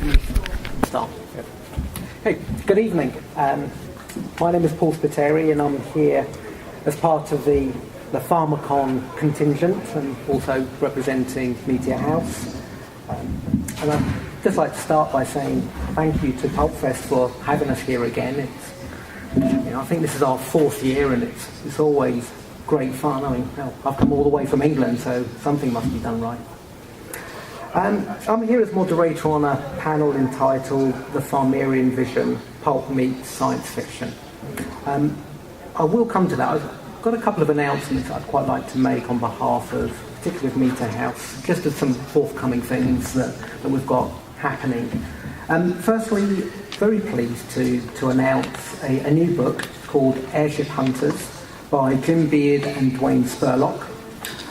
Start. Hey, good evening. My name is Paul Spiteri, and I'm here as part of the FarmerCon contingent and also representing Meteor House. And I'd just like to start by saying thank you to PulpFest for having us here again. I think this is our fourth year, and it's always great fun. I mean, I've come all the way from England, so something must be done right. I'm here as moderator on a panel entitled The Farmerian Vision, Pulp Meets Science Fiction. I will come to that. I've got a couple of announcements I'd quite like to make on behalf of, particularly of Meteor House, just of some forthcoming things that we've got happening. Firstly, very pleased to announce a new book called Airship Hunters by Jim Beard and Dwayne Spurlock.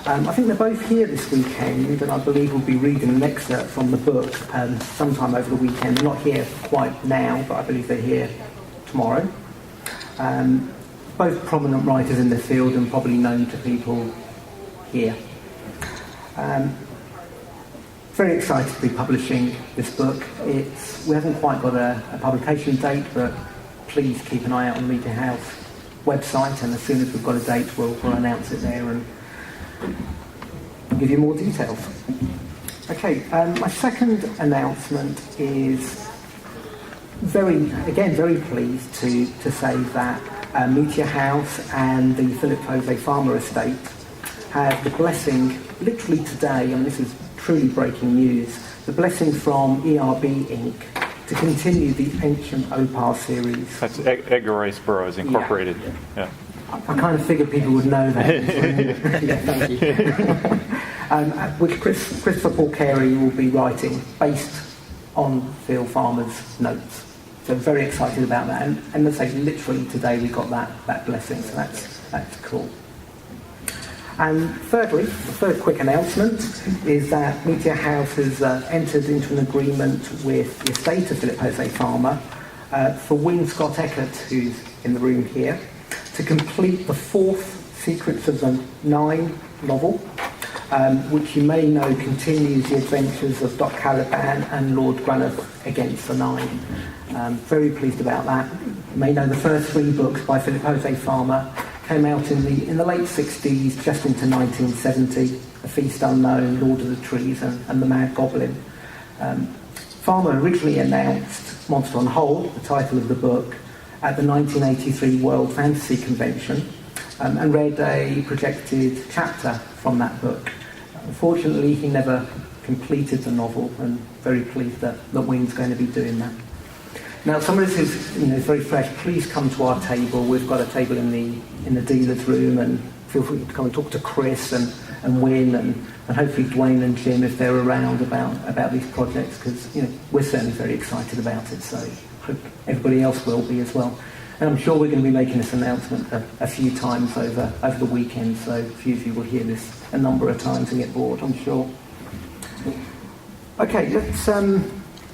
I think they're both here this weekend, and I believe we'll be reading an excerpt from the book sometime over the weekend. They're not here quite now, but I believe they're here tomorrow. Both prominent writers in the field and probably known to people here. Very excited to be publishing this book. We haven't quite got a publication date, but please keep an eye out on the Meteor House website, and as soon as we've got a date, we'll announce it there and give you more details. Okay, my second announcement is very pleased to say that Meteor House and the Philip Jose Farmer Estate have the blessing, literally today, and this is truly breaking news, the blessing from ERB Inc. to continue the Ancient Opar series. That's Edgar Rice Burroughs Incorporated. Yeah. I kind of figured people would know that. Yeah, thank you. Which Christopher Paul Carey will be writing based on Phil Farmer's notes. So very excited about that. And let's say literally today we got that blessing, so that's cool. And thirdly, the third quick announcement is that Meteor House has entered into an agreement with the estate of Philip Jose Farmer for Win Scott Eckert, who's in the room here, to complete the fourth Secrets of the Nine novel, which you may know continues the adventures of Doc Caliban and Lord Graneth against the Nine. Very pleased about that. You may know the first three books by Philip Jose Farmer came out in the late 60s, just into 1970, A Feast Unknown, Lord of the Trees, and The Mad Goblin. Farmer originally announced Monster on Hold, the title of the book, at the 1983 World Fantasy Convention, and read a projected chapter from that book. Unfortunately, he never completed the novel, and very pleased that Win's going to be doing that. Now, some of this is very fresh. Please come to our table. We've got a table in the dealer's room, and feel free to come and talk to Chris and Win and hopefully Dwayne and Jim if they're around about these projects, because we're certainly very excited about it. So hope everybody else will be as well. And I'm sure we're going to be making this announcement a few times over the weekend. So a few of you will hear this a number of times and get bored, I'm sure. Okay, let's. Do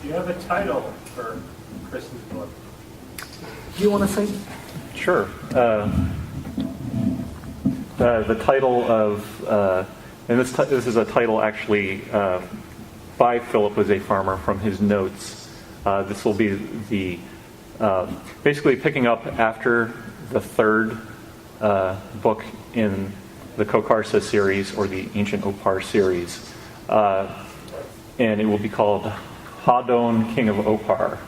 you have a title for Chris's book? Do you want to say? Sure. The title of, and this is a title actually by Philip Jose Farmer from his notes. This will be the basically picking up after the third book in the Kokarsa series, or the Ancient Opar series, and it will be called Hadon, King of Opar.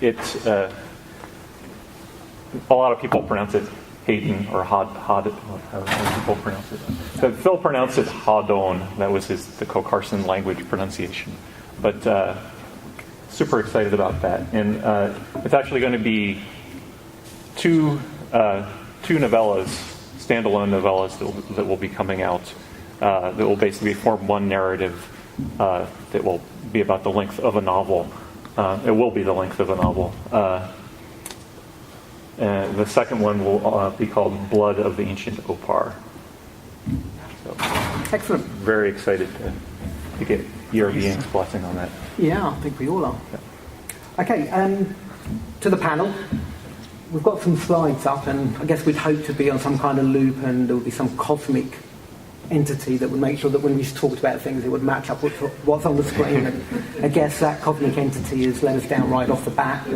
It's a lot of people pronounce it Hayden or however people pronounce it. So Phil pronounced it Hadon. That was the Kokarsan language pronunciation. But super excited about that. And it's actually going to be two novellas, standalone novellas that will be coming out. That will basically form one narrative that will be about the length of a novel. It will be the length of a novel. And the second one will be called Blood of the Ancient Opar. So, excellent. Very excited to get ERB Inc.'s blessing on that. Yeah, I think we all are. Yeah. Okay, to the panel. We've got some slides up, and I guess we'd hope to be on some kind of loop, and there will be some cosmic entity that would make sure that when we talked about things, it would match up with what's on the screen. And I guess that cosmic entity has let us down right off the bat.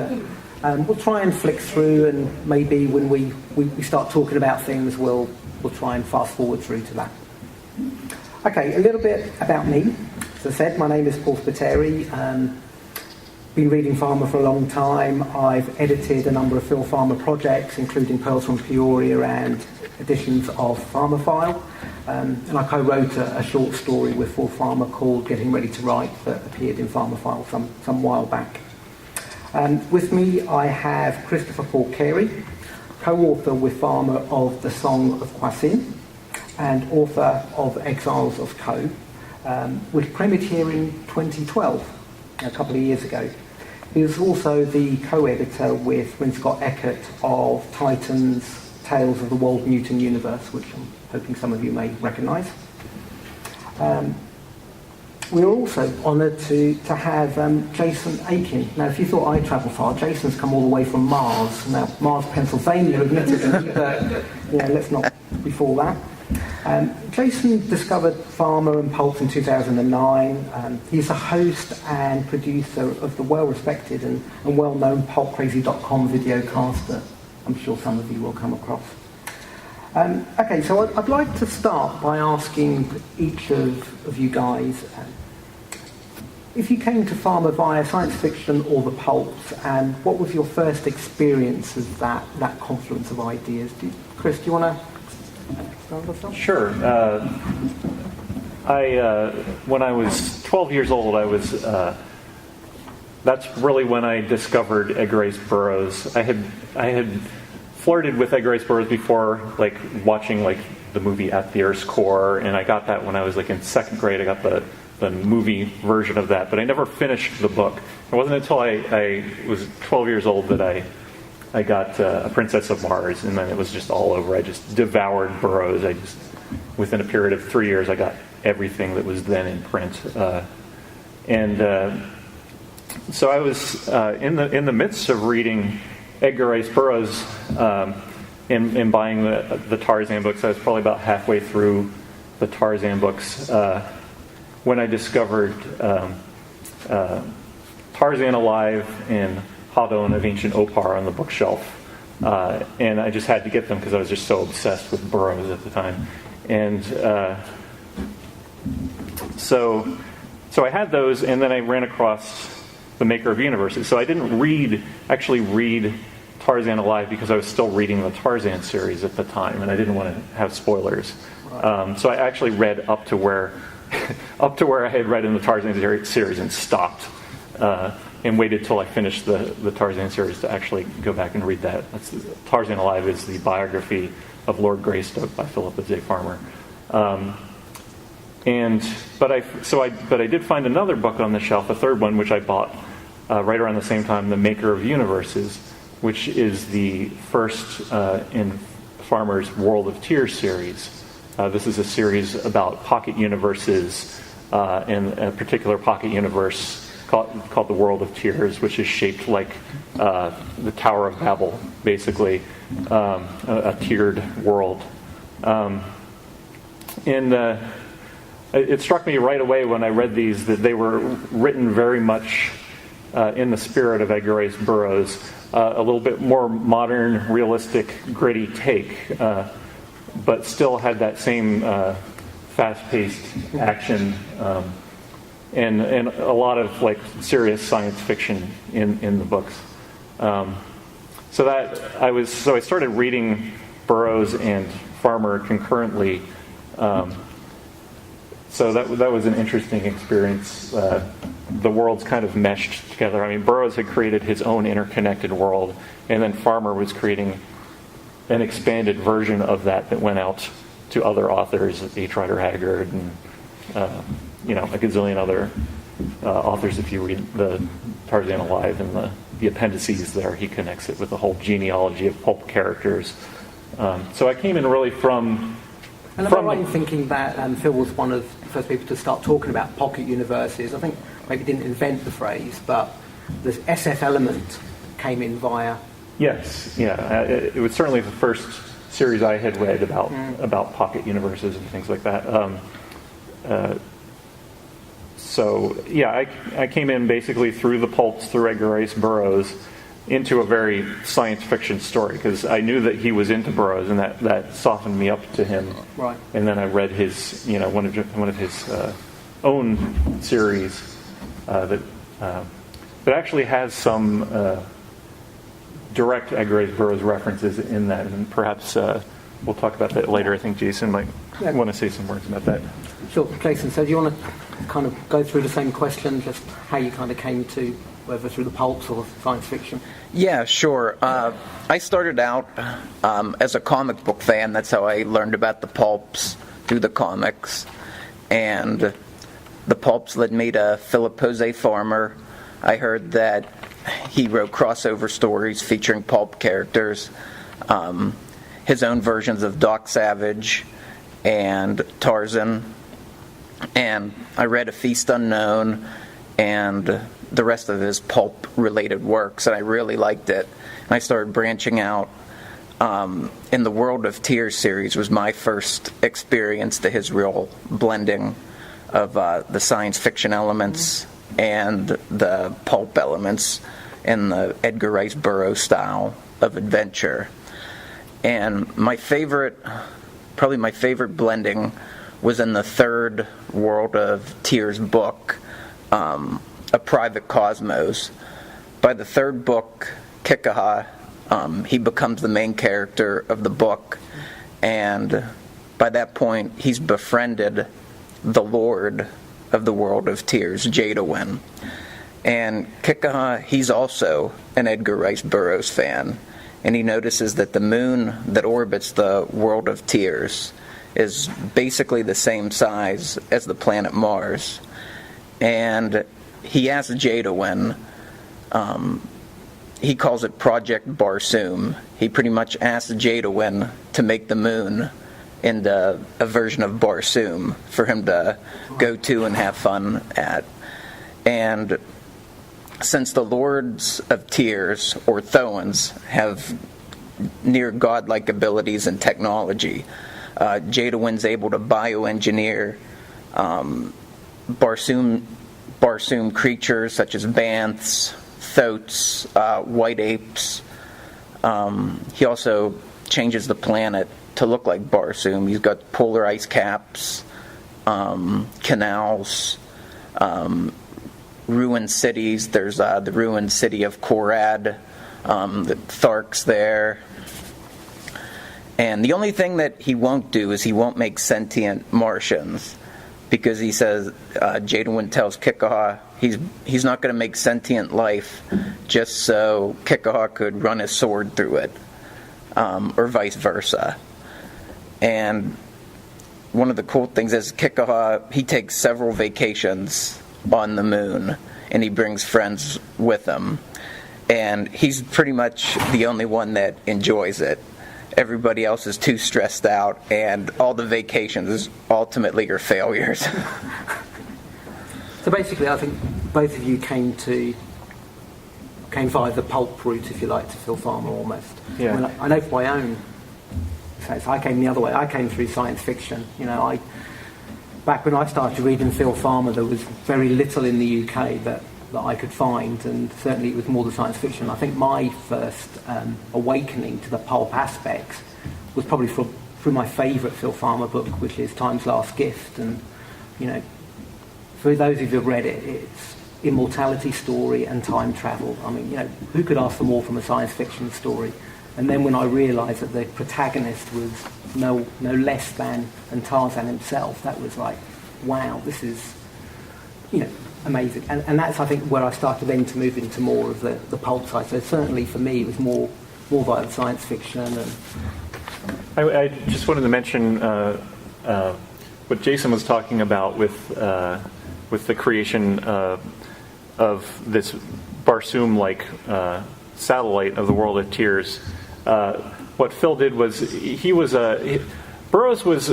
We'll try and flick through, and maybe when we start talking about things, we'll try and fast forward through to that. Okay, a little bit about me. As I said, my name is Paul Spiteri. Been reading Farmer for a long time. I've edited a number of Phil Farmer projects, including Pearls from Peoria and editions of Farmer File. And I co-wrote a short story with Phil Farmer called Getting Ready to Write that appeared in Farmer File some while back. With me I have Christopher Paul Carey, co-author with Farmer of The Song of Kwasin and author of Exiles of Co, which premiered here in 2012, a couple of years ago. He was also the co-editor with Win Scott Eckert of Titan's Tales of the Wold Newton Universe, which I'm hoping some of you may recognise. We're also honoured to have Jason Aiken. Now, if you thought I travelled far, Jason's come all the way from Mars. Now, Mars, Pennsylvania, admittedly, but let's not before that. Jason discovered Farmer and Pulp in 2009. He's the host and producer of the well-respected and well-known PulpCrazy.com videocast that I'm sure some of you will come across. Okay, so I'd like to start by asking each of you guys, if you came to Farmer via science fiction or the pulps, and what was your first experience of that confluence of ideas? Chris, do you want to start us off? Sure. When I was 12 years old, that's really when I discovered Edgar Rice Burroughs. I had flirted with Edgar Rice Burroughs before, like watching like the movie At the Earth's Core, and I got that when I was like in second grade. I got the movie version of that, but I never finished the book. It wasn't until I was 12 years old that I got A Princess of Mars, and then it was just all over. I just devoured Burroughs. Within a period of 3 years, I got everything that was then in print, so I was in the midst of reading Edgar Rice Burroughs and buying the Tarzan books. I was probably about halfway through the Tarzan books when I discovered Tarzan Alive and Hadon of Ancient Opar on the bookshelf. And I just had to get them because I was just so obsessed with Burroughs at the time. And so I had those, and then I ran across The Maker of Universes. So I didn't actually read Tarzan Alive because I was still reading the Tarzan series at the time, and I didn't want to have spoilers. So I actually read up to where I had read in the Tarzan series and stopped, and waited till I finished the Tarzan series to actually go back and read that. Tarzan Alive is the biography of Lord Greystoke by Philippa J. Farmer. But I did find another book on the shelf, a third one, which I bought right around the same time, The Maker of Universes, which is the first in Farmer's World of Tears series. This is a series about pocket universes, and a particular pocket universe called the World of Tears, which is shaped like the Tower of Babel, basically, a tiered world. It struck me right away when I read these that they were written very much in the spirit of Edgar Rice Burroughs, a little bit more modern, realistic, gritty take, but still had that same fast-paced action and a lot of like serious science fiction in the books. So I started reading Burroughs and Farmer concurrently. So that was an interesting experience. The worlds kind of meshed together. I mean, Burroughs had created his own interconnected world, and then Farmer was creating an expanded version of that went out to other authors, H. Rider Haggard, and a gazillion other authors. If you read the Tarzan Alive and the appendices there, he connects it with the whole genealogy of pulp characters. So I came in really from. And am I right in thinking that Phil was one of the first people to start talking about pocket universes? I think maybe didn't invent the phrase, but the SF element came in via. Yes, yeah. It was certainly the first series I had read about pocket universes and things like that. So yeah, I came in basically through the pulps, through Edgar Rice Burroughs, into a very science fiction story because I knew that he was into Burroughs, and that softened me up to him. Right. And then I read his, one of his own series that actually has some direct Edgar Rice Burroughs references in that, and perhaps we'll talk about that later. I think Jason might want to say some words about that. Sure, Jason. So do you want to kind of go through the same question, just how you kind of came to, whether through the pulps or science fiction? Yeah, sure. I started out as a comic book fan. That's how I learned about the pulps, through the comics. And the pulps led me to Philip Jose Farmer. I heard that he wrote crossover stories featuring pulp characters, his own versions of Doc Savage and Tarzan. And I read A Feast Unknown and the rest of his pulp-related works, and I really liked it. And I started branching out. In the World of Tears series was my first experience to his real blending of the science fiction elements and the pulp elements in the Edgar Rice Burroughs style of adventure. And probably my favorite blending was in the third World of Tears book, A Private Cosmos. By the third book, Kikaha, he becomes the main character of the book, and by that point he's befriended the Lord of the World of Tears, Jadawin. And Kikaha, he's also an Edgar Rice Burroughs fan, and he notices that the moon that orbits the World of Tears is basically the same size as the planet Mars. And he asks Jadawin, he calls it Project Barsoom. He pretty much asks Jadawin to make the moon into a version of Barsoom for him to go to and have fun at. And since the Lords of Tears, or Thoans, have near godlike abilities and technology, Jadawin's able to bioengineer Barsoom creatures such as banths, thoats, white apes. He also changes the planet to look like Barsoom. He's got polar ice caps, canals, ruined cities. There's the ruined city of Korad, the Thark's there. And the only thing that he won't do is he won't make sentient Martians, because he says, Jadawin tells Kikaha he's not going to make sentient life just so Kikaha could run his sword through it, or vice versa. And one of the cool things is Kikaha, he takes several vacations on the moon, and he brings friends with him. And he's pretty much the only one that enjoys it. Everybody else is too stressed out, and all the vacations ultimately are failures. So basically, I think both of you came via the pulp route, if you like, to Phil Farmer almost. Yeah. I mean, I know for my own case, I came the other way. I came through science fiction. Back when I started reading Phil Farmer, there was very little in the UK that I could find, and certainly it was more the science fiction. I think my first awakening to the pulp aspects was probably through my favourite Phil Farmer book, which is Time's Last Gift. And for those of you who've read it, it's immortality story and time travel. I mean, who could ask for more from a science fiction story? And then when I realised that the protagonist was no less than Tarzan himself, that was like, wow, this is, amazing. And that's, I think, where I started then to move into more of the pulp side. So certainly for me, it was more via the science fiction. And I just wanted to mention what Jason was talking about with the creation of this Barsoom-like satellite of the World of Tears. What Phil did was Burroughs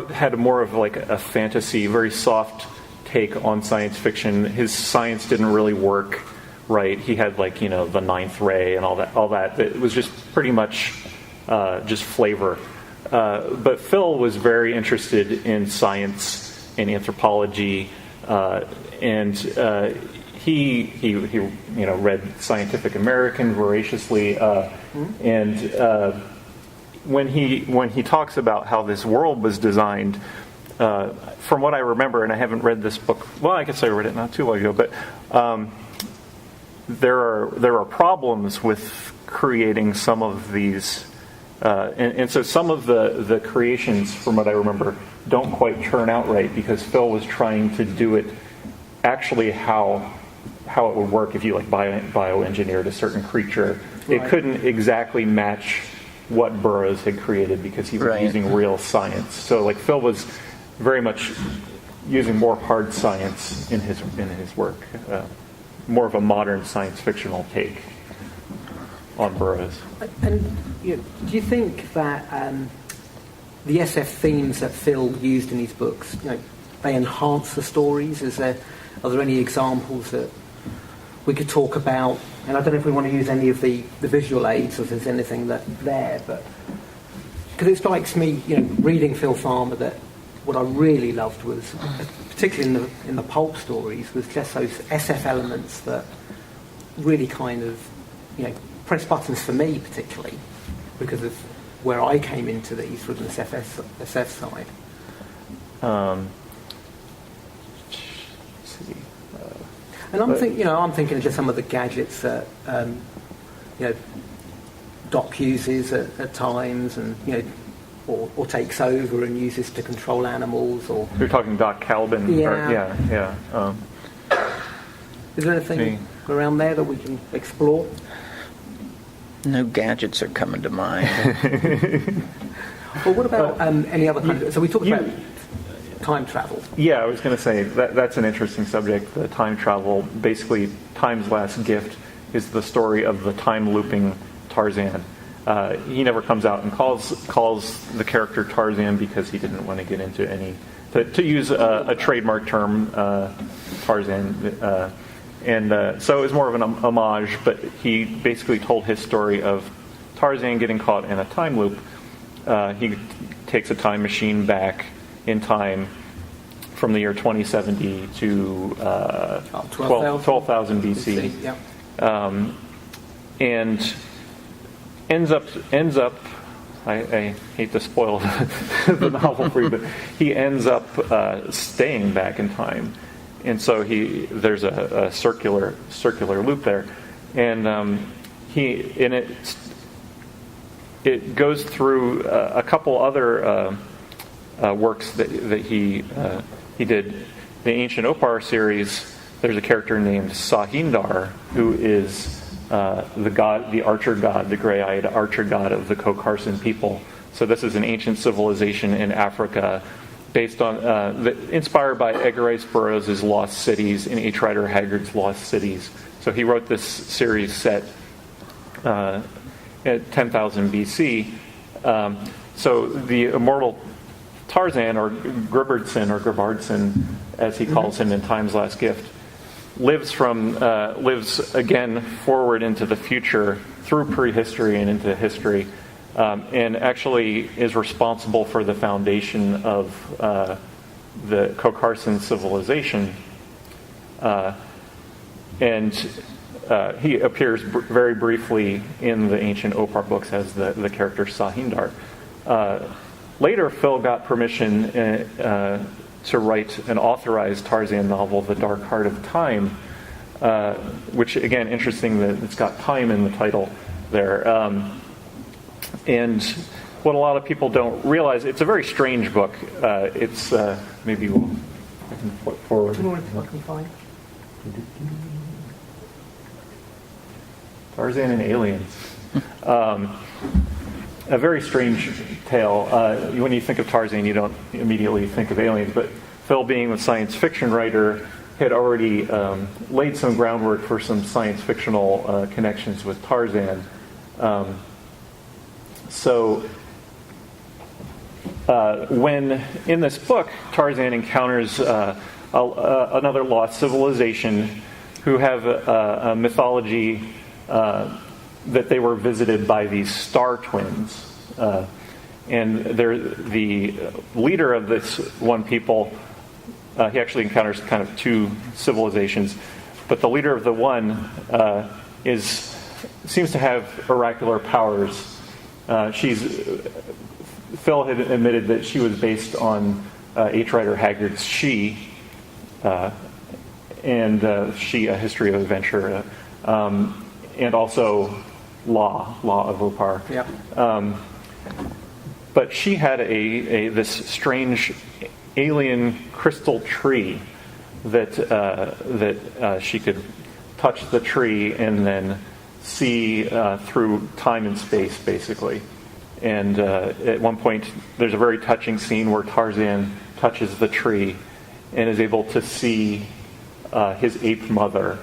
had more of like a fantasy, very soft take on science fiction. His science didn't really work right. He had the ninth ray and all that. It was just pretty much just flavor. But Phil was very interested in science and anthropology, and he read Scientific American voraciously, and when he talks about how this world was designed, from what I remember, and I haven't read this book. Well, I guess I read it not too long ago, but there are problems with creating some of these, and so some of the creations, from what I remember, don't quite turn out right because Phil was trying to do it actually how it would work if you bioengineered a certain creature. Right. It couldn't exactly match what Burroughs had created because he was using real science. So Phil was very much using more hard science in his work, more of a modern science fictional take on Burroughs. And do you think that the SF themes that Phil used in his books, they enhance the stories? Are there any examples that we could talk about? And I don't know if we want to use any of the visual aids, or if there's anything there, but because it strikes me, reading Phil Farmer, that what I really loved was, particularly in the Pulp stories, was just those SF elements that really kind of, press buttons for me, particularly because of where I came into these from the SF side. And I'm thinking of just some of the gadgets that Doc uses at times, and or takes over and uses to control animals. Or you're talking Doc Calvin. Yeah. Is there anything around there that we can explore? No gadgets are coming to mind. Well, what about any other kind of... So we talked about time travel. Yeah, I was going to say that's an interesting subject, the time travel. Basically, Time's Last Gift is the story of the time-looping Tarzan. He never comes out and calls the character Tarzan because he didn't want to get into any... To use a trademark term, Tarzan... So it was more of an homage, but he basically told his story of Tarzan getting caught in a time loop. He takes a time machine back in time from the year 2070 to 12,000 BC. Yeah. And ends up I hate to spoil the novel for you, but he ends up staying back in time. And so there's a circular loop there, and it goes through a couple other works that he did. The Ancient Opar series, there's a character named Sahindar, who is the archer god, the gray-eyed archer god of the Ko-Karsan people. So this is an ancient civilization in Africa, based on inspired by Edgar Rice Burroughs' Lost Cities and H. Rider Haggard's Lost Cities. So he wrote this series set at 10,000 BC. So the immortal Tarzan, or Gribardson, as he calls him in Time's Last Gift, lives again forward into the future through prehistory and into history. And actually is responsible for the foundation of the Ko-Karsan civilization. And he appears very briefly in the Ancient Opar books as the character Sahindar. Later, Phil got permission to write an authorized Tarzan novel, The Dark Heart of Time, which, again, interesting that it's got time in the title there. And what a lot of people don't realize, it's a very strange book. It's maybe I can put forward. Tarzan and Aliens. A very strange tale. When you think of Tarzan, you don't immediately think of aliens, but Phil, being a science fiction writer, had already laid some groundwork for some science fictional connections with Tarzan. So when in this book, Tarzan encounters another lost civilization who have a mythology that they were visited by these star twins. And the leader of this one people, he actually encounters kind of two civilizations, but the leader of the one seems to have oracular powers. Phil had admitted that she was based on H. Rider Haggard's She, and She, A History of Adventure, and also Law of Opar. Yeah. But she had this strange alien crystal tree that she could touch the tree and then see through time and space, basically. And at one point, there's a very touching scene where Tarzan touches the tree and is able to see his ape mother,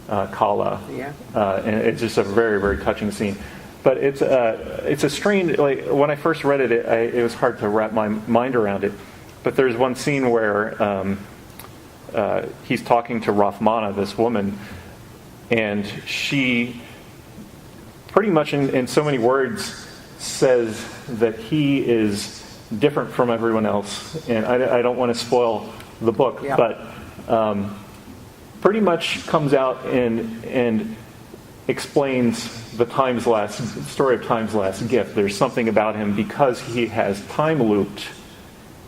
Kala. Yeah. And it's just a very, very touching scene. But it's a strange, like, when I first read it, it was hard to wrap my mind around it. But there's one scene where he's talking to Rahmana, this woman, and she pretty much in so many words says that he is different from everyone else. And I don't want to spoil the book, yeah. but pretty much comes out and explains the story of Time's Last Gift. There's something about him because he has time looped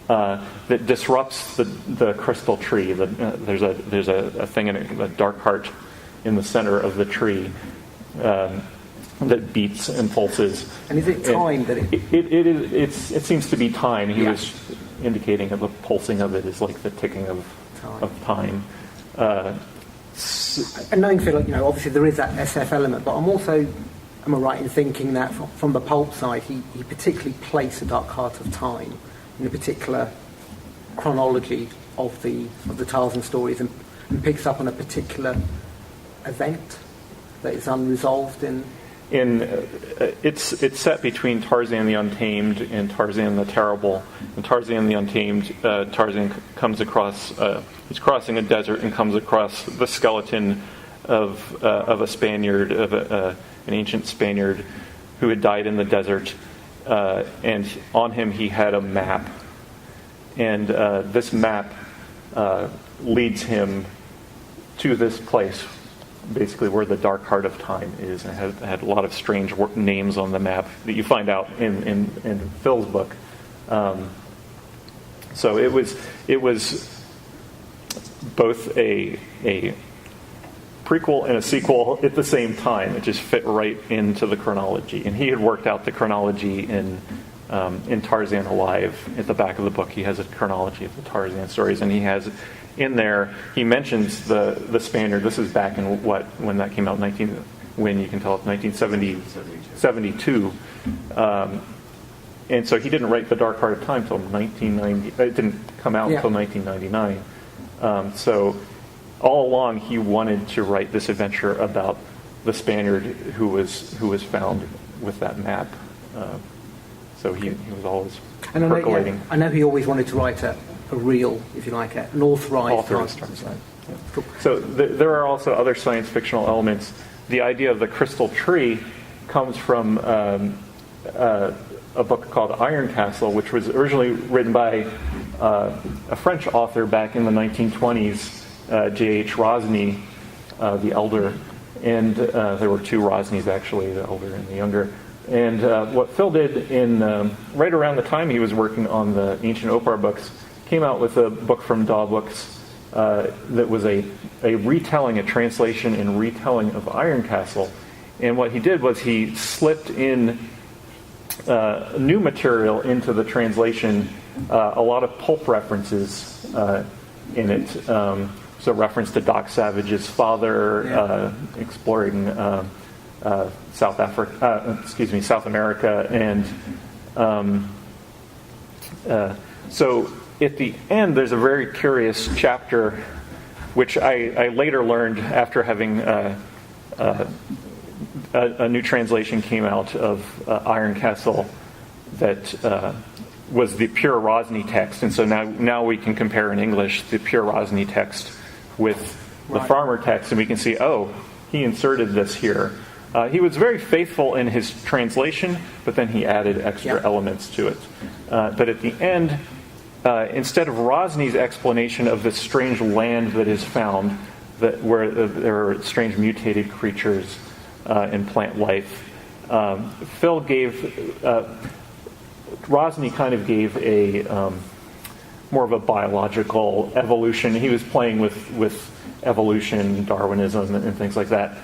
that disrupts the crystal tree. There's a thing in a dark heart in the center of the tree that beats and pulses. And is it time that it seems to be time. He Yeah. was indicating that the pulsing of it is like the ticking of time. And knowing Phil, obviously there is that SF element, but am I right in thinking that from the pulp side, he particularly placed the Dark Heart of Time in a particular chronology of the Tarzan stories and picks up on a particular event that is unresolved in. It's set between Tarzan the Untamed and Tarzan the Terrible. And Tarzan the Untamed, Tarzan comes across. He's crossing a desert and comes across the skeleton of a Spaniard, an ancient Spaniard who had died in the desert. And on him he had a map, and this map leads him to this place, basically where the Dark Heart of Time is, and had a lot of strange names on the map that you find out in Phil's book. So it was both a prequel and a sequel at the same time. It just fit right into the chronology, and he had worked out the chronology in Tarzan Alive. At the back of the book, he has a chronology of the Tarzan stories, and he has. In there, he mentions the Spaniard. This is back in when that came out, when you can tell it's 1972. And so he didn't write The Dark Heart of Time until 1990. It didn't come out until 1999. So all along, he wanted to write this adventure about the Spaniard who was found with that map. So he was always percolating. I know he always wanted to write a real, if you like, an authorized translation. Yeah. Cool. So there are also other science fictional elements. The idea of the crystal tree comes from a book called Iron Castle, which was originally written by a French author back in the 1920s, J.H. Rosny, the elder. And there were two Rosnys, actually, the elder and the younger. And what Phil did right around the time he was working on the Ancient Opar books, came out with a book from Daw Books that was a retelling, a translation and retelling of Iron Castle. And what he did was he slipped in new material into the translation, a lot of pulp references in it. So reference to Doc Savage's father, exploring South America, and so at the end there's a very curious chapter, which I later learned after having a new translation came out of Iron Castle that was the pure Rosny text, and so now we can compare in English the pure Rosny text with the Farmer text, and we can see, he inserted this here. He was very faithful in his translation, but then he added extra elements to it. But at the end, instead of Rosny's explanation of this strange land that is found, where there are strange mutated creatures and plant life, Rosny kind of gave a more of a biological evolution. He was playing with evolution, Darwinism, and things like that.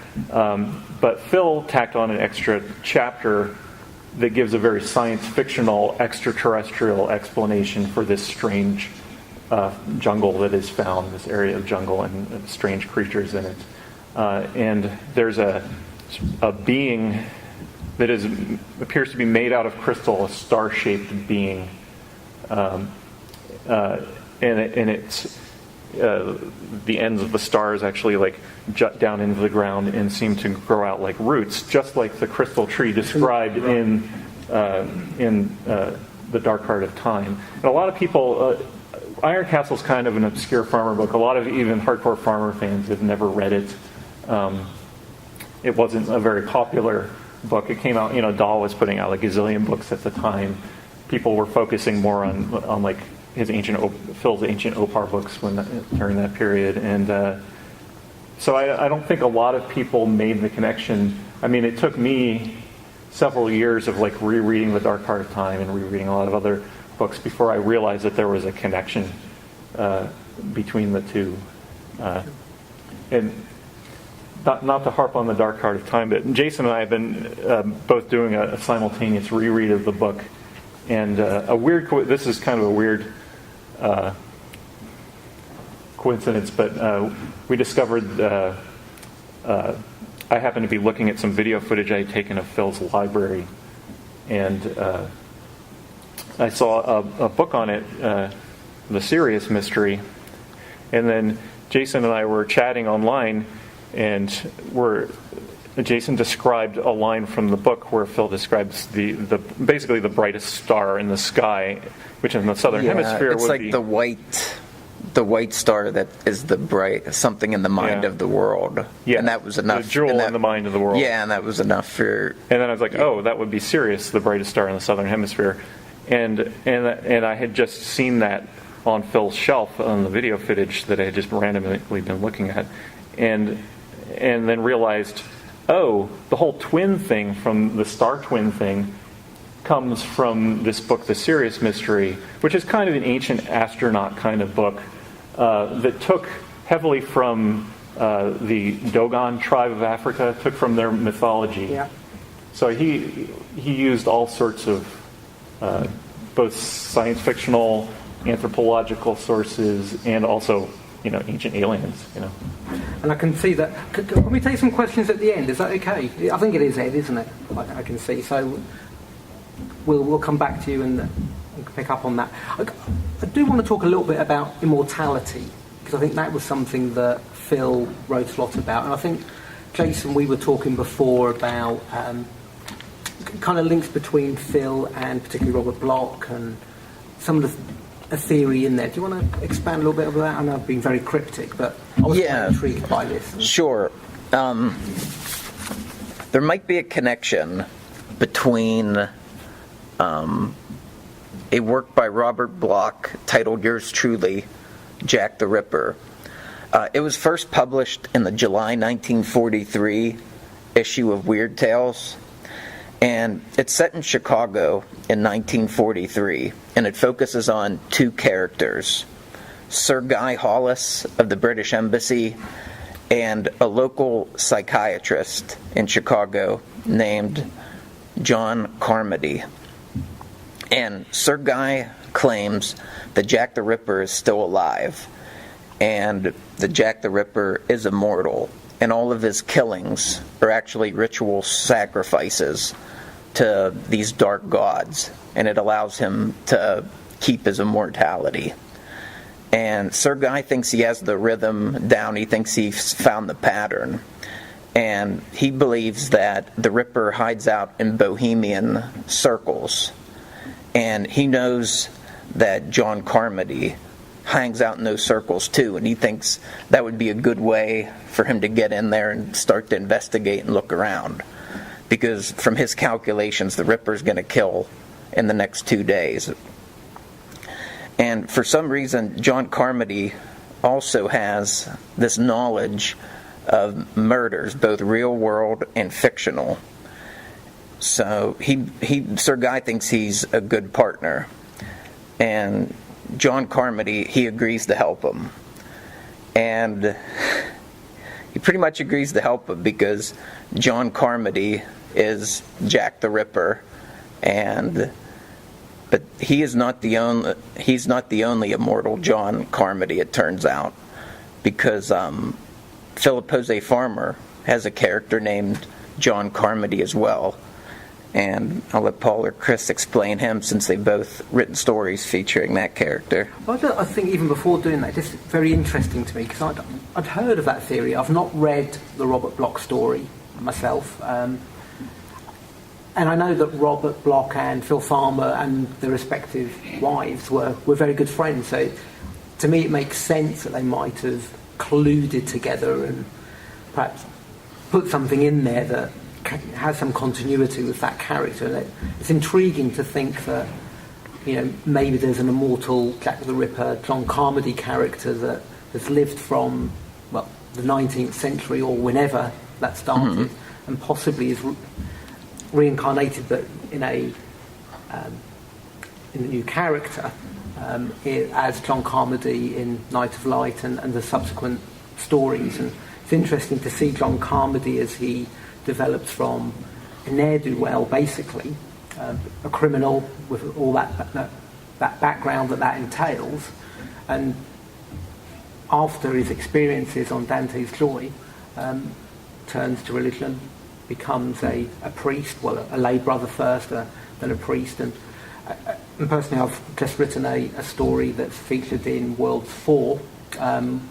But Phil tacked on an extra chapter that gives a very science-fictional, extraterrestrial explanation for this strange jungle that is found, this area of jungle, and strange creatures in it. And there's a being that appears to be made out of crystal, a star-shaped being. And it's the ends of the stars actually like jut down into the ground and seem to grow out like roots, just like the crystal tree described in The Dark Heart of Time. And a lot of people, Iron Castle's kind of an obscure farmer book. A lot of even hardcore farmer fans have never read it. It wasn't a very popular book. It came out, Dahl was putting out like a gazillion books at the time. People were focusing more on like Phil's ancient Opar books during that period, and so I don't think a lot of people made the connection. I mean, it took me several years of like rereading The Dark Heart of Time and rereading a lot of other books before I realized that there was a connection between the two. And not to harp on The Dark Heart of Time, but Jason and I have been both doing a simultaneous reread of the book, and this is kind of a weird coincidence, but we discovered I happened to be looking at some video footage I had taken of Phil's library, and I saw a book on it, The Serious Mystery, and then Jason and I were chatting online, and Jason described a line from the book where Phil describes basically the brightest star in the sky, which in the southern hemisphere it's would like be the white star that is the bright something in the mind of the world. Yeah, and that was enough. The jewel in the mind of the world. Yeah, and that was enough for. And then I was like, oh, that would be Sirius, the brightest star in the southern hemisphere, and I had just seen that on Phil's shelf on the video footage that I had just randomly been looking at, and then realized, oh, the whole twin thing from the star twin thing comes from this book, The Serious Mystery, which is kind of an ancient astronaut kind of book that took heavily from the Dogon tribe of Africa, took from their mythology. Yeah. So he used all sorts of both science fictional, anthropological sources, and also ancient aliens. And I can see that. Can we take some questions at the end? Is that okay? I think it is, Ed, isn't it? I can see. So we'll come back to you and pick up on that. I do want to talk a little bit about immortality, because I think that was something that Phil wrote a lot about. And I think, Jason, we were talking before about kind of links between Phil and particularly Robert Bloch and some of a theory in there. Do you want to expand a little bit of that? I know I've been very cryptic, but I was quite intrigued by this. Sure. There might be a connection between a work by Robert Bloch titled Yours Truly, Jack the Ripper. It was first published in the July 1943 issue of Weird Tales, and it's set in Chicago in 1943, and it focuses on two characters, Sir Guy Hollis of the British Embassy and a local psychiatrist in Chicago named John Carmody. And Sir Guy claims that Jack the Ripper is still alive, and that Jack the Ripper is immortal, and all of his killings are actually ritual sacrifices to these dark gods, and it allows him to keep his immortality. And Sir Guy thinks he has the rhythm down. He thinks he's found the pattern. And he believes that the Ripper hides out in bohemian circles. And he knows that John Carmody hangs out in those circles too. And he thinks that would be a good way for him to get in there and start to investigate and look around. because from his calculations, the Ripper's going to kill in the next 2 days. And for some reason, John Carmody also has this knowledge of murders, both real world and fictional. So Sir Guy thinks he's a good partner. And John Carmody, he agrees to help him. And he pretty much agrees to help him because John Carmody is Jack the Ripper, but he's not the only immortal John Carmody, it turns out, because Philip Jose Farmer has a character named John Carmody as well. And I'll let Paul or Chris explain him, since they've both written stories featuring that character. Well, I think even before doing that, it's very interesting to me, because I'd heard of that theory. I've not read the Robert Bloch story myself. And I know that Robert Bloch and Phil Farmer and their respective wives were very good friends. So to me, it makes sense that they might have colluded together and perhaps put something in there that has some continuity with that character. And it's intriguing to think that, maybe there's an immortal Jack the Ripper, John Carmody character that has lived from, the 19th century or whenever that started, and possibly is reincarnated, but in a new character, as John Carmody in Night of Light and the subsequent stories. And it's interesting to see John Carmody as he develops from a ne'er-do-well, basically, a criminal with all that background that entails, and after his experiences on Dante's Joy, turns to religion, becomes a priest, a lay brother first, then a priest, and personally I've just written a story that's featured in World 4,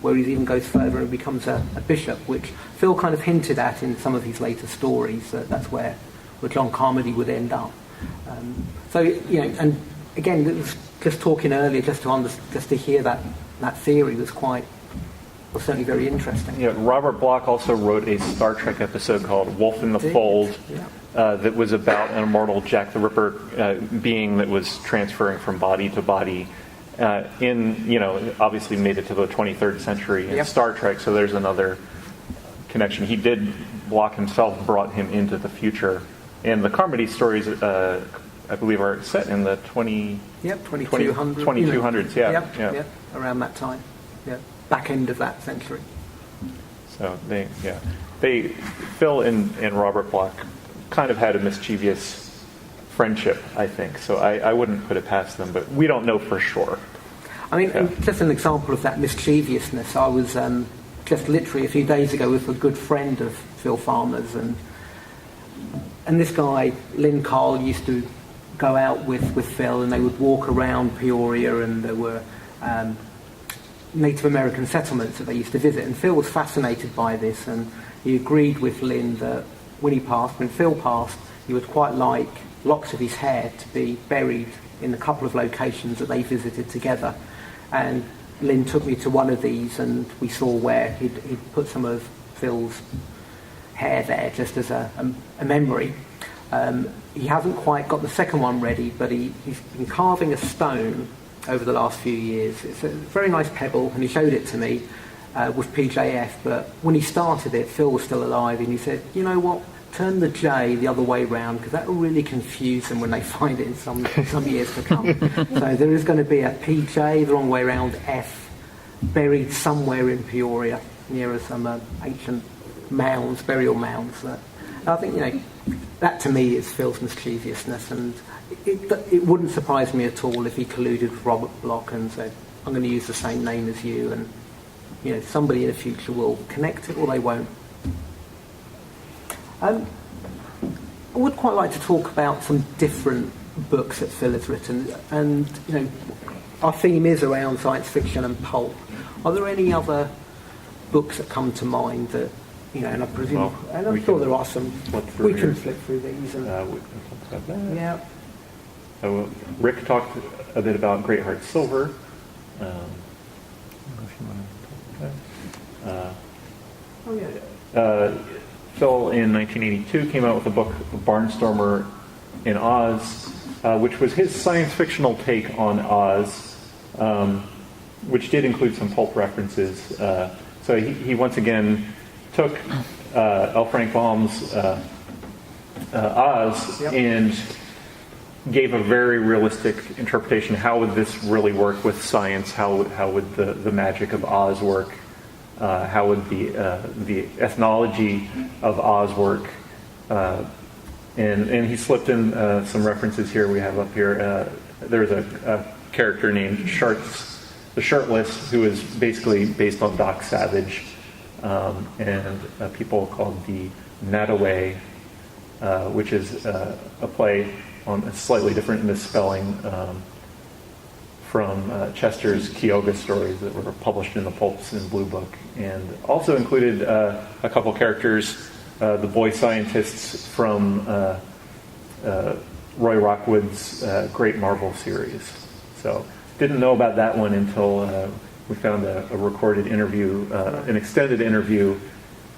where he even goes further and becomes a bishop, which Phil kind of hinted at in some of his later stories, that's where John Carmody would end up. And again, it was just talking earlier, just to hear that theory was certainly very interesting. Yeah, Robert Bloch also wrote a Star Trek episode called Wolf in the Fold, that was about an immortal Jack the Ripper being that was transferring from body to body. Obviously made it to the 23rd century in Star Trek, so there's another connection. Bloch himself brought him into the future. And the Carmody stories, I believe, are set in the 2200s, around that time, back end of that century. So Phil and Robert Bloch kind of had a mischievous friendship, I think. So I wouldn't put it past them, but we don't know for sure. I mean, just an example of that mischievousness. I was just literally a few days ago with a good friend of Phil Farmer's, and this guy, Lynn Carl, used to go out with Phil, and they would walk around Peoria, and there were Native American settlements that they used to visit, and Phil was fascinated by this, and he agreed with Lynn that when Phil passed, he would quite like locks of his hair to be buried in a couple of locations that they visited together. And Lynn took me to one of these, and we saw where he'd put some of Phil's hair there just as a memory. He hasn't quite got the second one ready, but he's been carving a stone over the last few years. It's a very nice pebble, and he showed it to me with PJF, but when he started it, Phil was still alive, and he said, you know what, turn the J the other way round, because that will really confuse them when they find it in some years to come. So there is going to be a PJ, the wrong way round, F, buried somewhere in Peoria, near some ancient mounds, burial mounds. I think, that to me is Phil's mischievousness, and it wouldn't surprise me at all if he colluded with Robert Bloch and said, I'm going to use the same name as you, and somebody in the future will connect it or they won't. I would quite like to talk about some different books that Phil has written, and our theme is around science fiction and pulp. Are there any other books that come to mind that, and I presume, and I'm sure there are some. We can flip through these. And, we can talk about that. Rick talked a bit about Great Heart Silver. I don't know if you want to talk about that. Phil, in 1982, came out with a book, Barnstormer in Oz, which was his science fictional take on Oz, which did include some pulp references. So he once again took L. Frank Baum's Oz and gave a very realistic interpretation. How would this really work with science? How would the magic of Oz work? How would the ethnology of Oz work? And he slipped in some references here we have up here. There's a character named Sharts, the Shirtless, who is basically based on Doc Savage, and people called the Nataway, which is a play on a slightly different misspelling from Chester's Kyoga stories that were published in the Pulps and Blue Book, and also included a couple characters, the boy scientists from Roy Rockwood's Great Marvel series. So didn't know about that one until we found a recorded interview, an extended interview,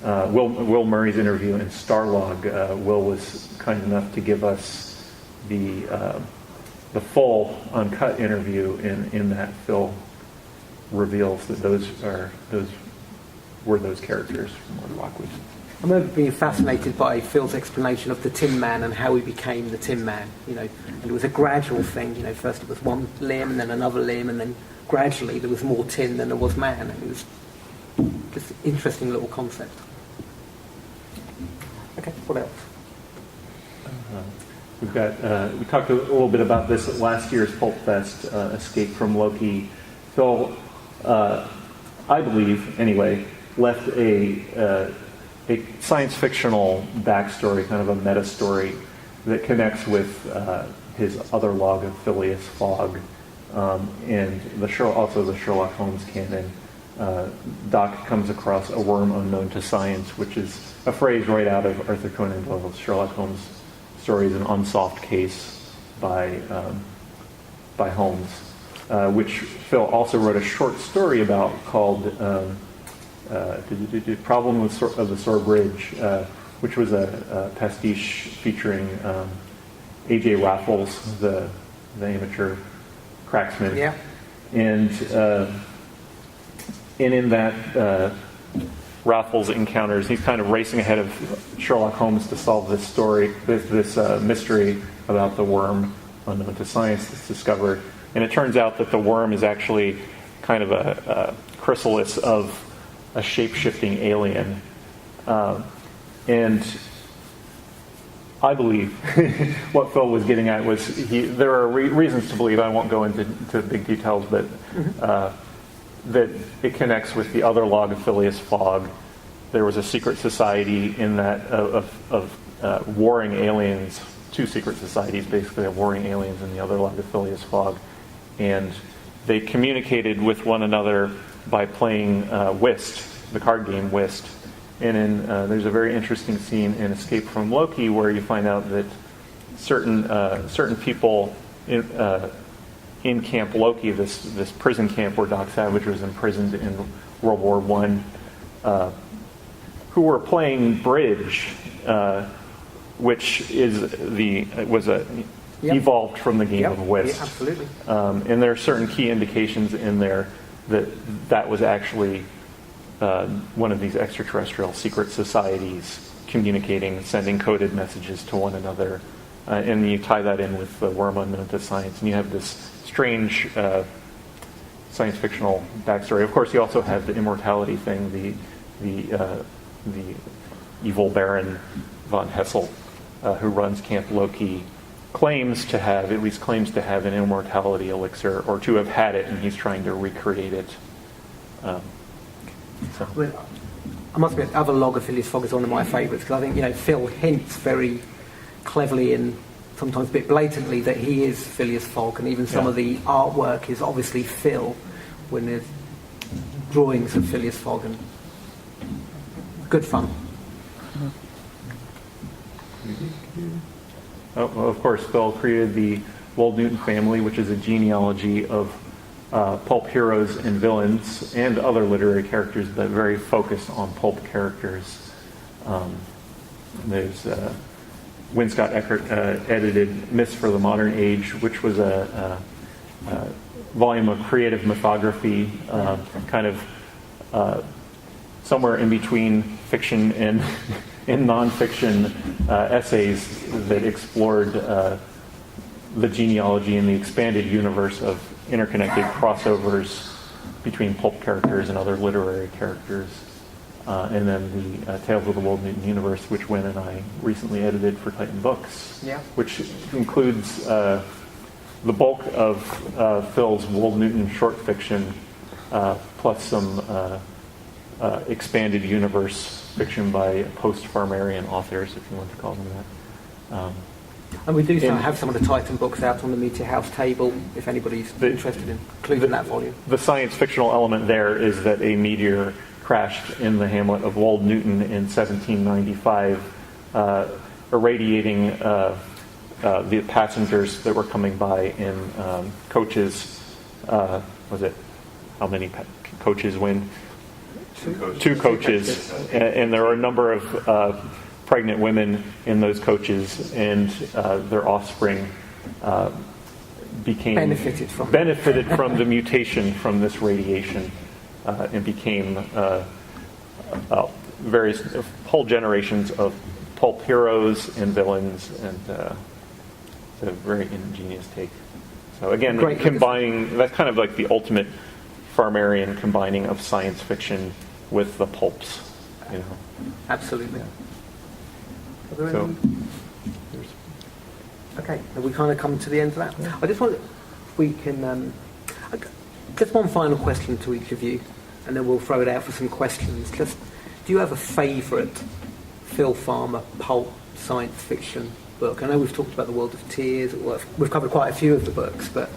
Will Murray's interview in Starlog. Will was kind enough to give us the full uncut interview. In that, Phil reveals that those were those characters from Roy Rockwood. I remember being fascinated by Phil's explanation of the Tin Man and how he became the Tin Man. And it was a gradual thing. First it was one limb, and then another limb, and then gradually there was more tin than there was man. And it was just an interesting little concept. Okay, what else? We've got. We talked a little bit about this at last year's PulpFest, Escape from Loki. Phil, I believe, anyway, left a science fictional backstory, kind of a meta story that connects with his other log of Phileas Fogg, and also the Sherlock Holmes canon. Doc comes across a worm unknown to science, which is a phrase right out of Arthur Conan Doyle's Sherlock Holmes stories, an unsolved case by Holmes, which Phil also wrote a short story about called Problem of the Sore Bridge, which was a pastiche featuring A.J. Raffles, the amateur cracksman. Yeah. And in that, Raffles encounters, he's kind of racing ahead of Sherlock Holmes to solve this story, this mystery about the worm unknown to science that's discovered. And it turns out that the worm is actually kind of a chrysalis of a shape-shifting alien. And I believe what Phil was getting at was there are reasons to believe, I won't go into big details, but that it connects with the other log of Phileas Fogg. There was a secret society in that of warring aliens, two secret societies basically of warring aliens in the other log of Phileas Fogg, and they communicated with one another by playing whist, the card game whist. And there's a very interesting scene in Escape from Loki where you find out that certain people in Camp Loki, this prison camp where Doc Savage was imprisoned in World War I, who were playing bridge, which was evolved from the game of whist. Yeah, absolutely. And there are certain key indications in there that was actually one of these extraterrestrial secret societies communicating, sending coded messages to one another. And you tie that in with the worm unknown to science, and you have this strange science fictional backstory. Of course, you also have the immortality thing. The evil Baron von Hessel, who runs Camp Loki, claims to have an immortality elixir, or to have had it, and he's trying to recreate it. Well, I must admit, other log of Phileas Fogg is one of my favourites, because I think Phil hints very cleverly and sometimes a bit blatantly that he is Phileas Fogg, and even some of the artwork is obviously Phil when there's drawings of Phileas Fogg, and good fun. Oh, well, of course, Phil created the Wold Newton family, which is a genealogy of pulp heroes and villains and other literary characters, but very focused on pulp characters. There's Win Scott Eckert edited Myths for the Modern Age, which was a volume of creative mythography, kind of somewhere in between fiction and nonfiction essays that explored the genealogy and the expanded universe of interconnected crossovers between pulp characters and other literary characters. And then the Tales of the Wold Newton Universe, which Wynn and I recently edited for Titan Books, which includes the bulk of Phil's Wold Newton short fiction, plus some expanded universe fiction by post-Farmerian authors, if you want to call them that. And we do have some of the Titan books out on the Meteor House table, if anybody's interested in including that volume. The science fictional element there is that a meteor crashed in the hamlet of Wold Newton in 1795, irradiating the passengers that were coming by in coaches. Was it how many coaches win? Two coaches, and there were a number of pregnant women in those coaches, and their offspring benefited from the mutation from this radiation, and became various whole generations of pulp heroes and villains, and it's a very ingenious take. So again, combining, that's kind of like the ultimate Farmerian combining of science fiction with the pulps, you know. Absolutely. Yeah. So, okay, have we kind of come to the end of that? Yeah. I just wonder if we can, just one final question to each of you, and then we'll throw it out for some questions. Just, do you have a favourite Phil Farmer pulp science fiction book? I know we've talked about The World of Tears, we've covered quite a few of the books, but,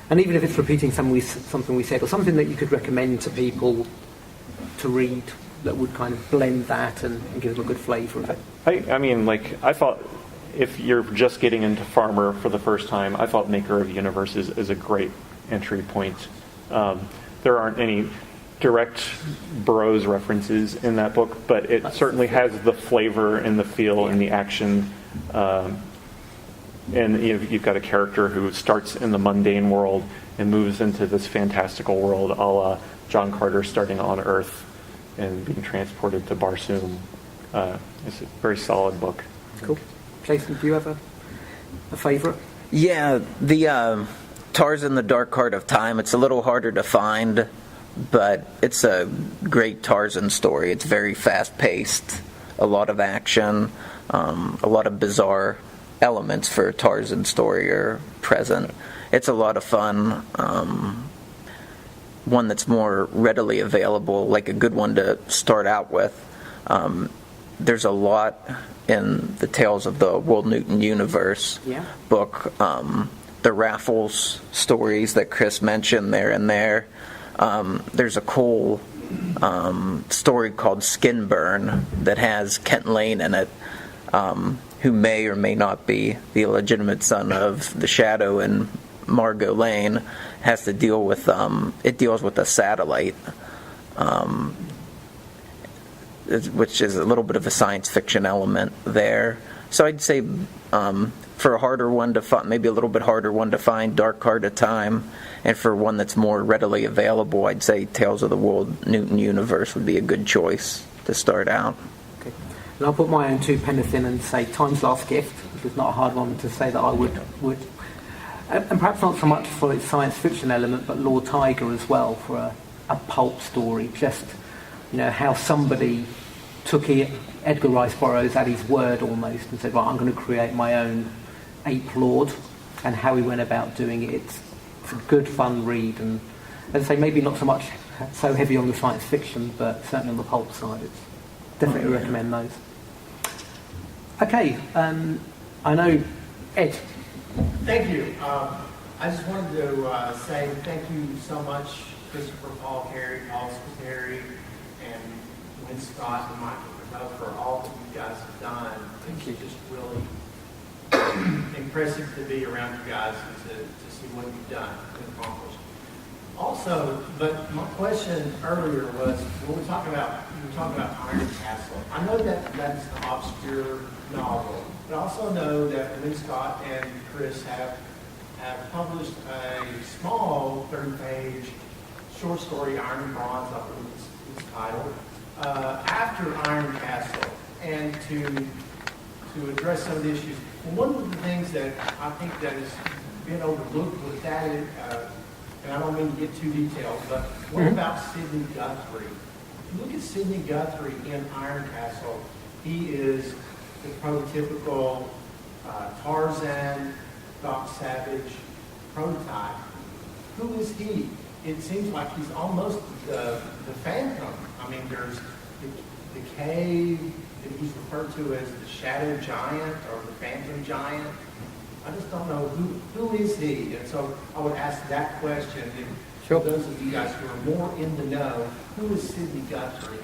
and even if it's repeating something we said, or something that you could recommend to people to read that would kind of blend that and give them a good flavour of it. I mean, like, I thought if you're just getting into Farmer for the first time, I thought Maker of Universes is a great entry point. There aren't any direct Burroughs references in that book, but it certainly has the flavor and the feel and the action. And you've got a character who starts in the mundane world and moves into this fantastical world, a la John Carter starting on Earth and being transported to Barsoom. It's a very solid book. Cool. Jason, do you have a favourite? Yeah, the Tarzan, the Dark Heart of Time. It's a little harder to find, but it's a great Tarzan story. It's very fast-paced, a lot of action, a lot of bizarre elements for a Tarzan story are present. It's a lot of fun. One that's more readily available, like a good one to start out with. There's a lot in the Tales of the Wold Newton Universe book. The Raffles stories that Chris mentioned there and there. There's a cool story called Skinburn that has Kent Lane in it, who may or may not be the illegitimate son of the Shadow and Margot Lane. Has to deal with it deals with a satellite, which is a little bit of a science fiction element there. So I'd say for a harder one to find, maybe a little bit harder one to find, Dark Heart of Time, and for one that's more readily available, I'd say Tales of the Wold Newton Universe would be a good choice to start out. Okay. And I'll put my own 2 pence in and say Time's Last Gift, which is not a hard one to say that I would. And perhaps not so much for its science fiction element, but Lord Tiger as well, for a pulp story. Just, you know, how somebody took Edgar Rice Burroughs at his word almost and said, right, I'm going to create my own ape lord, and how he went about doing it. It's a good, fun read, and as I say, maybe not so much so heavy on the science fiction, but certainly on the pulp side. It's definitely recommend those. Okay, I know Ed. Thank you. I just wanted to say thank you so much, Christopher, Paul Carey, Paul Spiteri, and Win Scott and Michael for all that you guys have done. I think it's just really impressive to be around you guys and to see what you've done and accomplished. Also, but my question earlier was, when we talk about were talking about Iron Castle. I know that that's an obscure novel, but I also know that Lynn Scott and Chris have published a small 30-page short story, Iron and Bronze, I believe it's titled, after Iron Castle, and to address some of the issues. And one of the things that I think that has been overlooked with that, and I don't mean to get too detailed, but what about Sidney Guthrie? If you look at Sidney Guthrie in Iron Castle, he is the prototypical Tarzan, Doc Savage prototype. Who is he? It seems like he's almost the Phantom. I mean, there's the cave that he's referred to as the Shadow Giant or the Phantom Giant. I just don't know who is he. And so I would ask that question. And Sure. for those of you guys who are more in the know, who is Sidney Guthrie?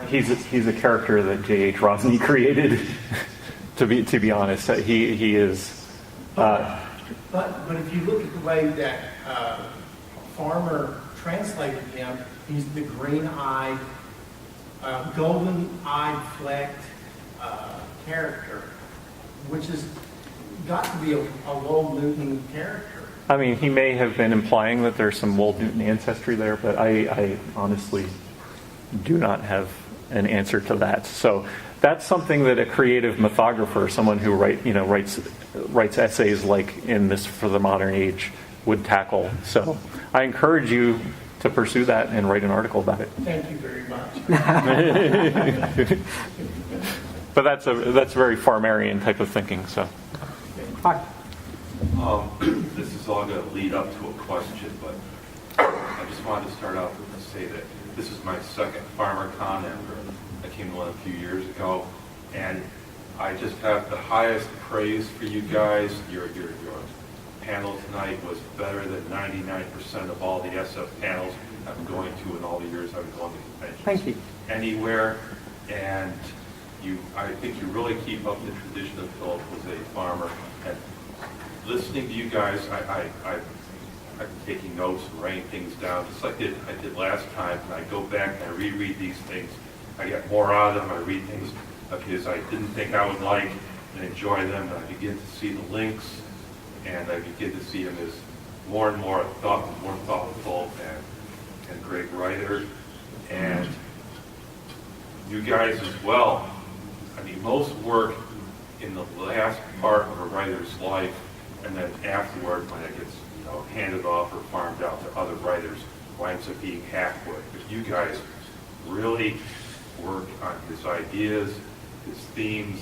He's a character that J.H. Rosny created. to be honest, he is. But if you look at the way that Farmer translated him, he's the green-eyed, golden-eyed flecked character, which has got to be a Wold Newton character. I mean, he may have been implying that there's some Wold Newton ancestry there, but I honestly do not have an answer to that. So that's something that a creative mythographer, someone who writes essays like in this for the modern age, would tackle. So I encourage you to pursue that and write an article about it. Thank you very much. But that's very Farmerian type of thinking. So. Hi. This is all going to lead up to a question, but I just wanted to start out with to say that this is my second FarmerCon ever. I came to one a few years ago, and I just have the highest praise for you guys. Your panel tonight was better than 99% of all the SF panels I've been going to in all the years I've been going to conventions. Thank you. Anywhere, and I think you really keep up the tradition of Philip was a farmer. And listening to you guys, I'm taking notes and writing things down, just like I did last time. And I go back and I reread these things. I get more out of them. I read things because I didn't think I would like and enjoy them. And I begin to see the links, and I begin to see them as more and more thoughtful and great writers. And you guys as well. I mean, most work in the last part of a writer's life, and then afterward, when it gets handed off or farmed out to other writers, winds up being hack work. But you guys really work on his ideas, his themes,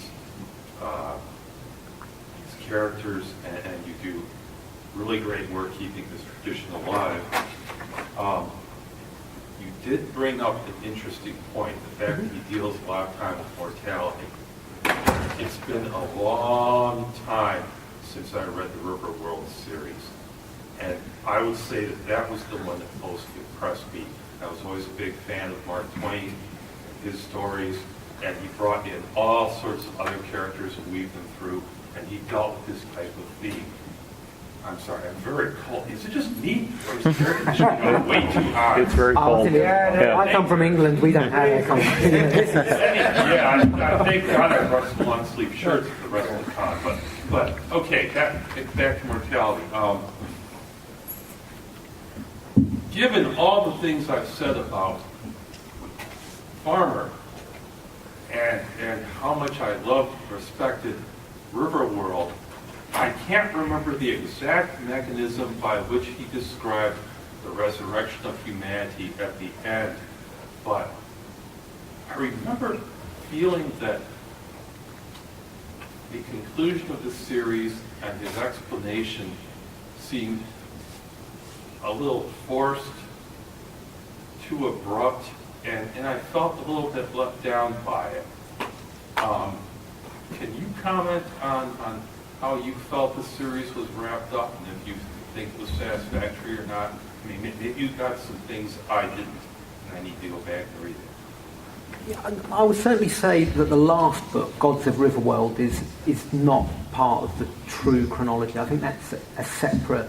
his characters, and you do really great work keeping this tradition alive. You did bring up an interesting point, the fact that he deals a lot of time with mortality. It's been a long time since I read the River World series, and I would say that was the one that most impressed me. I was always a big fan of Mark Twain, his stories, and he brought in all sorts of other characters and weaved them through, and he dealt with this type of theme. I'm sorry, I'm very cold. Is it just me, or is the air conditioning going way too high? It's very cold. I come from England. We don't have air conditioning. I thank God I brought some long sleeve shirts for the rest of the con. But okay, back to mortality. Given all the things I've said about Farmer and how much I loved and respected Riverworld, I can't remember the exact mechanism by which he described the resurrection of humanity at the end, but I remember feeling that the conclusion of the series and his explanation seemed a little forced, too abrupt, and I felt a little bit let down by it. Can you comment on how you felt the series was wrapped up, and if you think it was satisfactory or not? I mean, maybe you got some things I didn't, and I need to go back and read it. Yeah, I would certainly say that the last book, Gods of Riverworld, is not part of the true chronology. I think that's a separate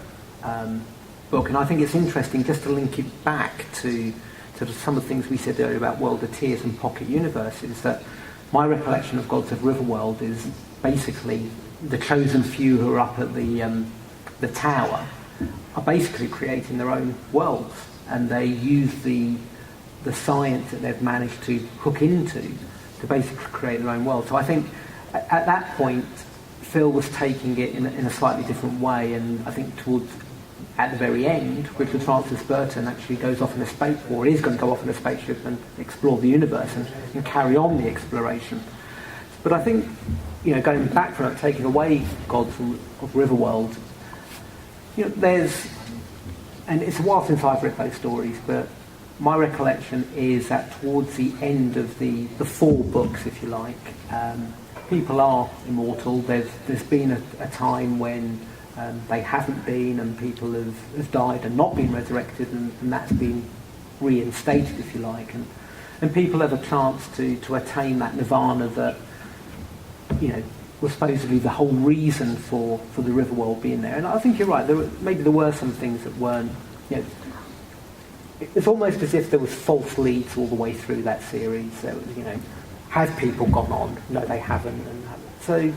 book, and I think it's interesting just to link it back to to some of the things we said earlier about World of Tears and Pocket Universes, that my recollection of Gods of Riverworld is basically the chosen few who are up at the tower are basically creating their own worlds, and they use the science that they've managed to hook into to basically create their own world. So I think at that point, Phil was taking it in a slightly different way, and I think at the very end, Richard Francis Burton actually goes off in a spaceship, or is going to go off in a spaceship and explore the universe and carry on the exploration. But I think, going back from it, taking away Gods of Riverworld, and it's a while since I've read those stories, but my recollection is that towards the end of the 4 books, if you like, people are immortal. There's been a time when they haven't been, and people have died and not been resurrected, and that's been reinstated, if you like, and people have a chance to attain that nirvana that was supposedly the whole reason for the Riverworld being there. And I think you're right. Maybe there were some things that weren't. It's almost as if there was false leads all the way through that series. So, have people gone on? No, they haven't. And so,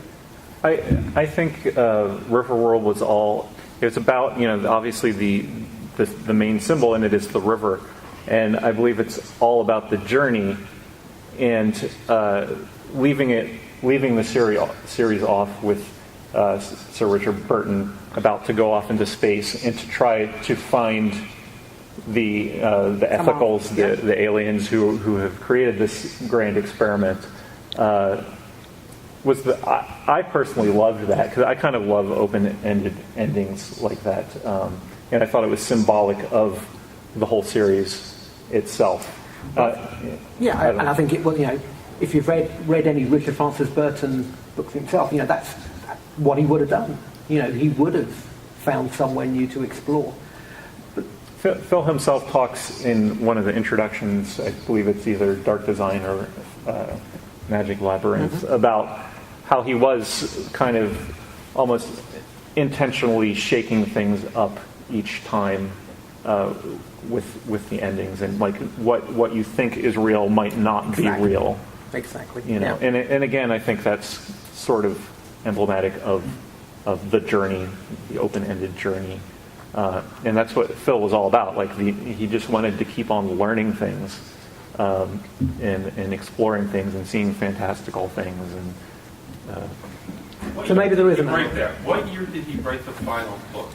I think Riverworld was all. It's about obviously the main symbol in it is the river, and I believe it's all about the journey, and leaving the series off with Sir Richard Burton about to go off into space and to try to find the ethicals, the aliens who have created this grand experiment. I personally loved that, because I kind of love open-ended endings like that, and I thought it was symbolic of the whole series itself. And I think it was, if you've read any Richard Francis Burton books himself, that's what he would have done. He would have found somewhere new to explore. Phil himself talks in one of the introductions, I believe it's either Dark Design or Magic Labyrinth, about how he was kind of almost intentionally shaking things up each time with the endings, and like what you think is real might not be real. Exactly. And again, I think that's sort of emblematic of the journey, the open-ended journey. And that's what Phil was all about. Like he just wanted to keep on learning things, and exploring things and seeing fantastical things. And so maybe there is a write that. What year did he write the final book?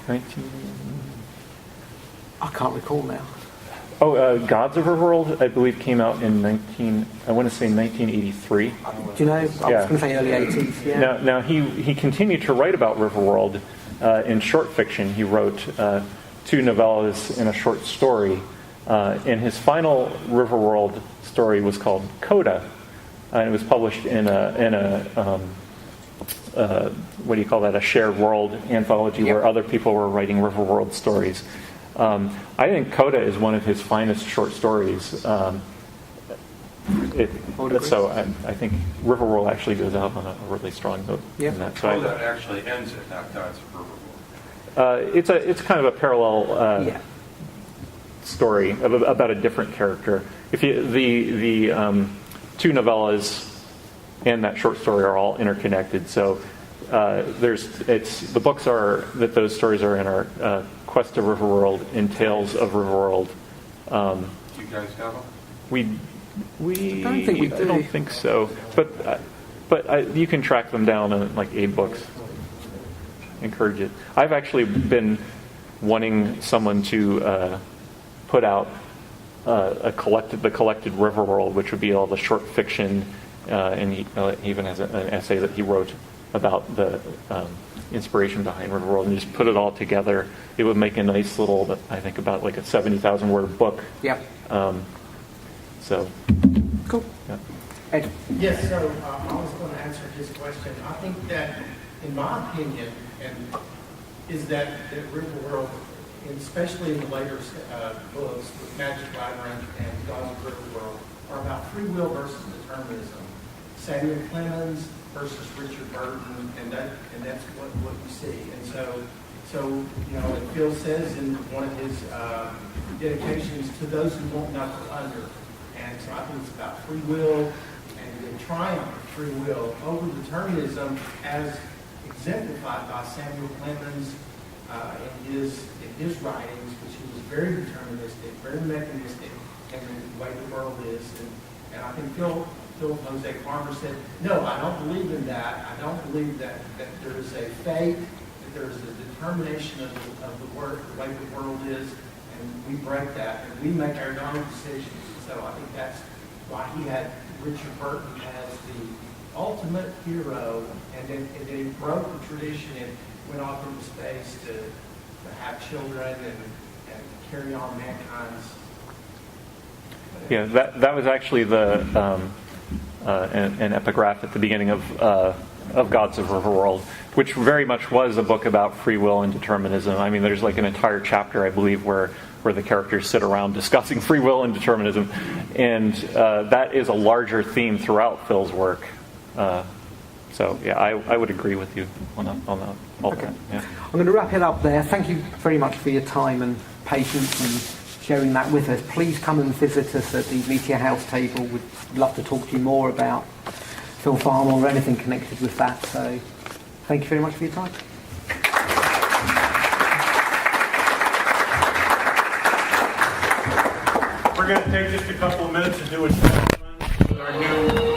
19. I can't recall now. Gods of Riverworld, I believe, came out in 1983. Do you know? I was going to say early 80s. Yeah. Now he continued to write about Riverworld in short fiction. He wrote 2 novellas and a short story. And his final Riverworld story was called Coda, and it was published in a what do you call that? A shared world anthology where other people were writing Riverworld stories. I think Coda is one of his finest short stories. So I think Riverworld actually goes out on a really strong note. In that. So Coda actually ends it, not Gods of Riverworld. It's kind of a parallel story about a different character. If you, the 2 novellas and that short story are all interconnected. So the books are that those stories are in our Quest to Riverworld and Tales of Riverworld. Do you guys have them? I don't think so. But you can track them down in like AbeBooks. Encourage it. I've actually been wanting someone to put out the collected Riverworld, which would be all the short fiction, and he even has an essay that he wrote about the inspiration behind Riverworld, and just put it all together. It would make a nice little, I think, about like a 70,000 word book. Yep. So. Cool. Yeah. Ed. Yes, so I was going to answer his question. I think that, in my opinion, is that Riverworld, especially in the later books with Magic Labyrinth and Gods of Riverworld, are about free will versus determinism. Samuel Clemens versus Richard Burton, and that's what you see. And so So, and Phil says in one of his dedications, to those who won't knuckle under. And so I think it's about free will and the triumph of free will over determinism as exemplified by Samuel Clemens in his writings, which he was very deterministic, very mechanistic in the way the world is. And I think Phil Jose Farmer said, no, I don't believe in that. I don't believe that there is a fate, that there is a determination of the way the world is, and we break that, and we make our own decisions. So I think that's why he had Richard Burton as the ultimate hero, and then he broke the tradition and went off into space to have children and carry on mankind's. Yeah, that was actually an epigraph at the beginning of Gods of Riverworld, which very much was a book about free will and determinism. I mean, there's like an entire chapter, I believe, where the characters sit around discussing free will and determinism, and that is a larger theme throughout Phil's work. So yeah, I would agree with you on that. Okay. Yeah. I'm going to wrap it up there. Thank you very much for your time and patience and sharing that with us. Please come and visit us at the Meteor House table. We'd love to talk to you more about Phil Farmer or anything connected with that. So thank you very much for your time. We're going to take just a couple of minutes to do a assessment with our new